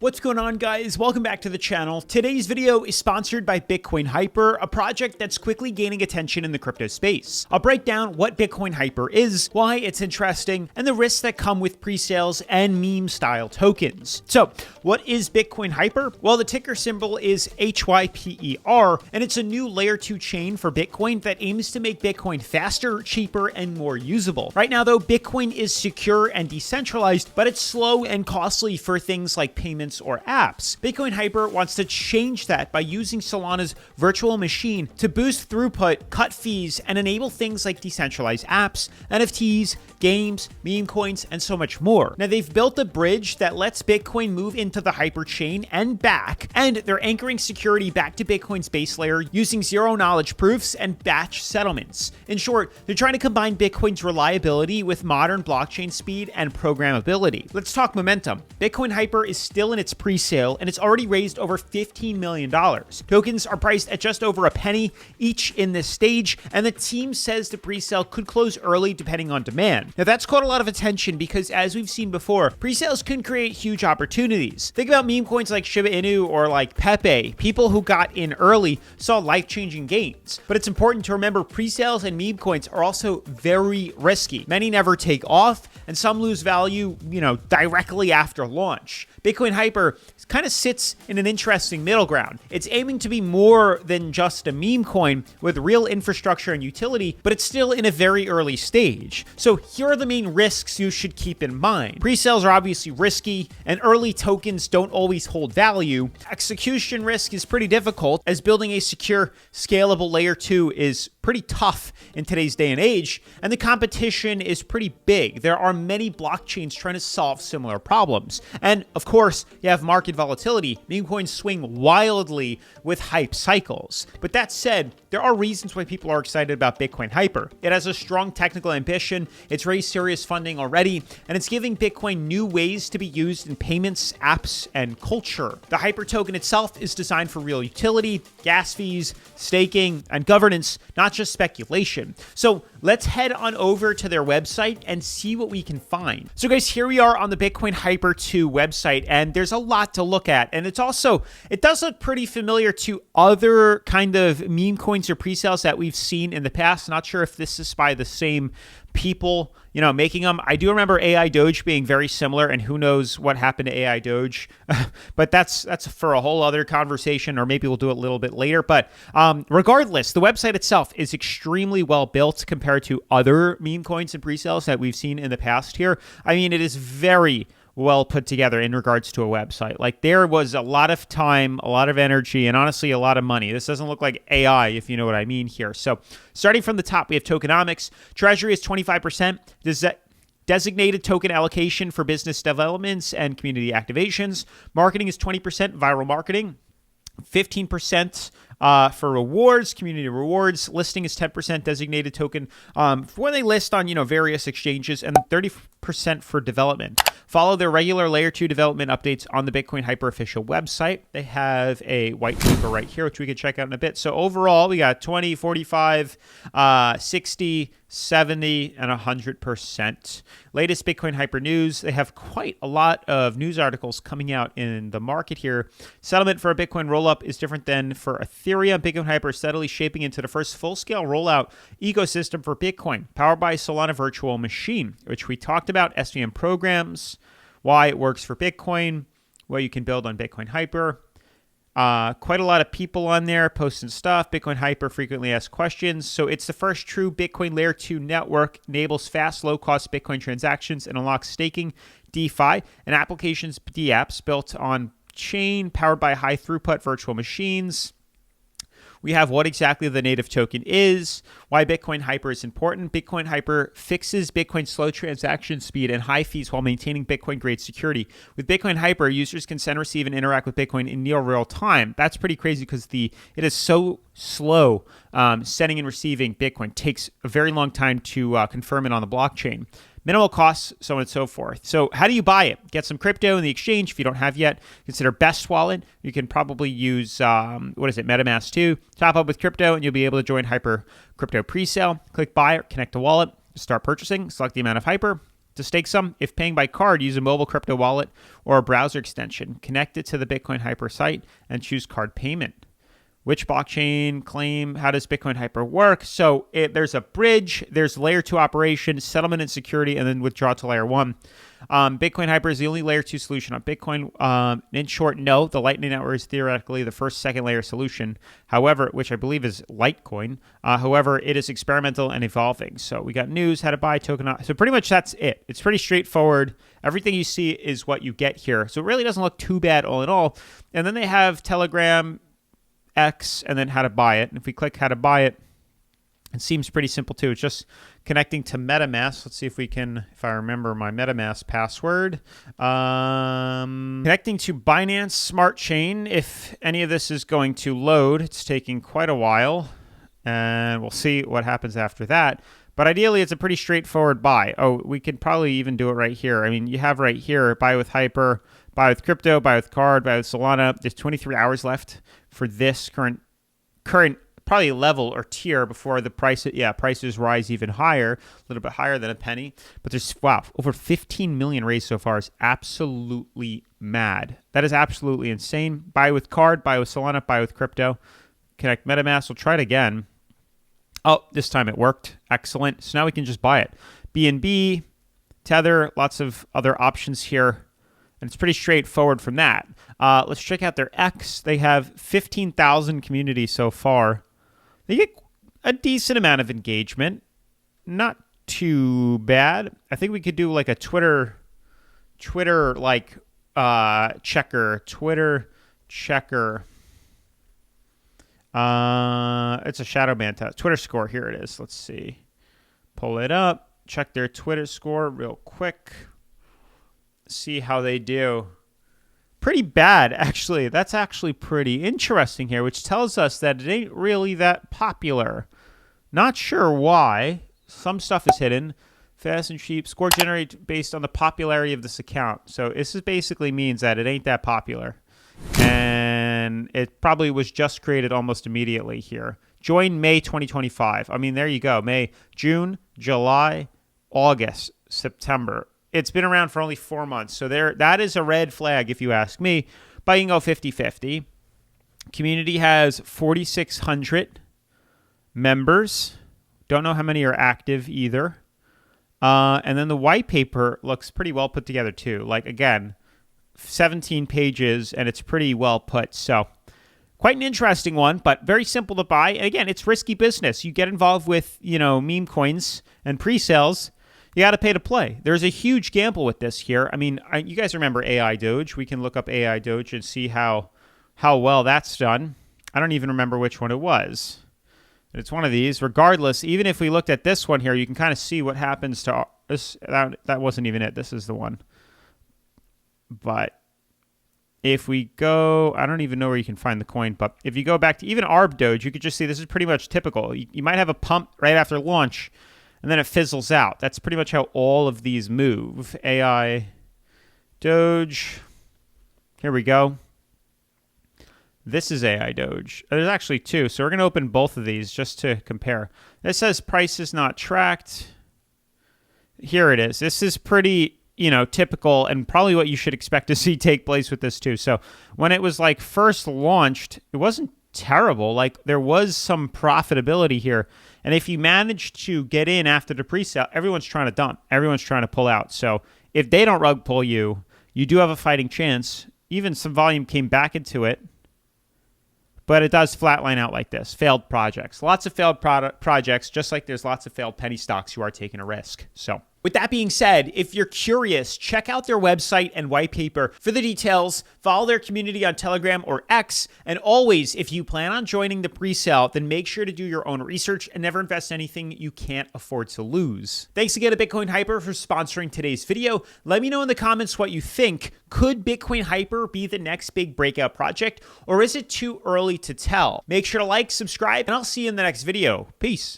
What's going on, guys? Welcome back to the channel. Today's video is sponsored by Bitcoin Hyper, a project that's quickly gaining attention in the crypto space. I'll break down what Bitcoin Hyper is, why it's interesting, and the risks that come with pre-sales and meme-style tokens. So, what is Bitcoin Hyper? Well, the ticker symbol is HYPER, and it's a new layer 2 chain for Bitcoin that aims to make Bitcoin faster, cheaper, and more usable. Right now, though, Bitcoin is secure and decentralized, but it's slow and costly for things like payments or apps. Bitcoin Hyper wants to change that by using Solana's virtual machine to boost throughput, cut fees, and enable things like decentralized apps, NFTs, games, meme coins, and so much more. Now, they've built a bridge that lets Bitcoin move into the Hyper chain and back, and they're anchoring security back to Bitcoin's base layer using zero-knowledge proofs and batch settlements. In short, they're trying to combine Bitcoin's reliability with modern blockchain speed and programmability. Let's talk momentum. Bitcoin Hyper is still in its pre-sale, and it's already raised over $15 million. Tokens are priced at just over a penny each in this stage, and the team says the pre-sale could close early depending on demand. Now, that's caught a lot of attention because, as we've seen before, pre-sales can create huge opportunities. Think about meme coins like Shiba Inu or like Pepe. People who got in early saw life-changing gains. But it's important to remember pre-sales and meme coins are also very risky. Many never take off, and some lose value, directly after launch. Bitcoin Hyper kind of sits in an interesting middle ground. It's aiming to be more than just a meme coin with real infrastructure and utility, but it's still in a very early stage. So here are the main risks you should keep in mind. Pre-sales are obviously risky, and early tokens don't always hold value. Execution risk is pretty difficult, as building a secure, scalable layer 2 is pretty tough in today's day and age, and the competition is pretty big. There are many blockchains trying to solve similar problems. And of course, you have market volatility. Meme coins swing wildly with hype cycles. But that said, there are reasons why people are excited about Bitcoin Hyper. It has a strong technical ambition, it's raised serious funding already, and it's giving Bitcoin new ways to be used in payments, apps, and culture. The Hyper token itself is designed for real utility, gas fees, staking, and governance, not just speculation. So let's head on over to their website and see what we can find. So guys, here we are on the Bitcoin Hyper 2 website, and there's a lot to look at. And it does look pretty familiar to other kind of meme coins or pre-sales that we've seen in the past. Not sure if this is by the same people, making them. I do remember AI Doge being very similar, and who knows what happened to AI Doge. But that's for a whole other conversation, or maybe we'll do it a little bit later. But regardless, the website itself is extremely well built compared to other meme coins and pre-sales that we've seen in the past here. I mean, it is very well put together in regards to a website. Like, there was a lot of time, a lot of energy, and honestly, a lot of money. This doesn't look like AI, if you know what I mean here. So starting from the top, we have tokenomics. Treasury is 25%. Designated token allocation for business developments and community activations. Marketing is 20%, viral marketing. 15% for rewards, community rewards. Listing is 10% designated token when they list on various exchanges, and 30% for development. Follow their regular layer 2 development updates on the Bitcoin Hyper official website. They have a white paper right here, which we can check out in a bit. So overall, we got 20, 45, 60, 70, and 100%. Latest Bitcoin Hyper news. They have quite a lot of news articles coming out in the market here. Settlement for a Bitcoin rollup is different than for Ethereum. Bitcoin Hyper is steadily shaping into the first full-scale rollout ecosystem for Bitcoin, powered by Solana Virtual Machine, which we talked about, SVM programs, why it works for Bitcoin, what you can build on Bitcoin Hyper. Quite a lot of people on there posting stuff. Bitcoin Hyper frequently asked questions. So it's the first true Bitcoin Layer 2 network, enables fast, low-cost Bitcoin transactions, and unlocks staking, DeFi, and applications dApps built on chain, powered by high-throughput virtual machines. We have what exactly the native token is, why Bitcoin Hyper is important. Bitcoin Hyper fixes Bitcoin's slow transaction speed and high fees while maintaining Bitcoin-grade security. With Bitcoin Hyper, users can send, receive, and interact with Bitcoin in near real time. That's pretty crazy because it is so slow. Sending and receiving Bitcoin takes a very long time to confirm it on the blockchain. Minimal costs, so on and so forth. So how do you buy it? Get some crypto in the exchange. If you don't have yet, consider Best Wallet. You can probably use, MetaMask 2. Top up with crypto, and you'll be able to join Hyper Crypto Presale. Click Buy or connect to wallet. Start purchasing. Select the amount of Hyper. To stake some, if paying by card, use a mobile crypto wallet or a browser extension. Connect it to the Bitcoin Hyper site and choose card payment. Which blockchain claim? How does Bitcoin Hyper work? So there's a bridge, there's layer 2 operation, settlement and security, and then withdraw to layer 1. Bitcoin Hyper is the only layer 2 solution on Bitcoin. In short, no, the Lightning Network is theoretically the first second layer solution. However, which I believe is Litecoin. However, it is experimental and evolving. So we got news, how to buy, token. So pretty much that's it. It's pretty straightforward. Everything you see is what you get here. So it really doesn't look too bad all in all. And then they have Telegram, X, and then how to buy it. And if we click how to buy it, it seems pretty simple too. It's just connecting to MetaMask. Let's see if we can, if I remember my MetaMask password. Connecting to Binance Smart Chain. If any of this is going to load, it's taking quite a while, and we'll see what happens after that. But ideally, it's a pretty straightforward buy. Oh, we could probably even do it right here. I mean, you have right here, buy with Hyper, buy with crypto, buy with card, buy with Solana. There's 23 hours left for this current probably level or tier before the prices rise even higher, a little bit higher than a penny. But there's, wow, over 15 million raised so far is absolutely mad. That is absolutely insane. Buy with card, buy with Solana, buy with crypto. Connect MetaMask. We'll try it again. Oh, this time it worked. Excellent. So now we can just buy it. BNB, Tether, lots of other options here. And it's pretty straightforward from that. Let's check out their X. They have 15,000 community so far. They get a decent amount of engagement. Not too bad. I think we could do like a Twitter like Twitter checker. It's a shadow ban test. Twitter score, here it is. Let's see. Pull it up. Check their Twitter score real quick. See how they do. Pretty bad, actually. That's actually pretty interesting here, which tells us that it ain't really that popular. Not sure why. Some stuff is hidden. Fast and cheap. Score generated based on the popularity of this account. So this is basically means that it ain't that popular. And it probably was just created almost immediately here. Join May 2025. I mean, there you go. May, June, July, August, September. It's been around for only 4 months. So that is a red flag, if you ask me. But you can go 50-50. Community has 4,600 members. Don't know how many are active either. And then the white paper looks pretty well put together too. Like, again, 17 pages, and it's pretty well put. So quite an interesting one, but very simple to buy. And again, it's risky business. You get involved with, meme coins and pre-sales. You got to pay to play. There's a huge gamble with this here. I mean, you guys remember AI Doge. We can look up AI Doge and see how well that's done. I don't even remember which one it was. It's one of these. Regardless, even if we looked at this one here, you can kind of see what happens to this. That wasn't even it. This is the one. But if we go, I don't even know where you can find the coin, but if you go back to even ARB Doge, you could just see this is pretty much typical. You might have a pump right after launch, and then it fizzles out. That's pretty much how all of these move. AI Doge. Here we go. This is AI Doge. There's actually two, so we're going to open both of these just to compare. This says price is not tracked. Here it is. This is pretty, typical and probably what you should expect to see take place with this too. So when it was like first launched, it wasn't terrible. Like there was some profitability here. And if you manage to get in after the pre-sale, everyone's trying to dump. Everyone's trying to pull out. So if they don't rug pull you, you do have a fighting chance. Even some volume came back into it. But it does flatline out like this. Failed projects. Lots of failed projects, just like there's lots of failed penny stocks who are taking a risk. So with that being said, if you're curious, check out their website and white paper for the details. Follow their community on Telegram or X. And always, if you plan on joining the pre-sale, then make sure to do your own research and never invest anything you can't afford to lose. Thanks again to Bitcoin Hyper for sponsoring today's video. Let me know in the comments what you think. Could Bitcoin Hyper be the next big breakout project, or is it too early to tell? Make sure to like, subscribe, and I'll see you in the next video. Peace.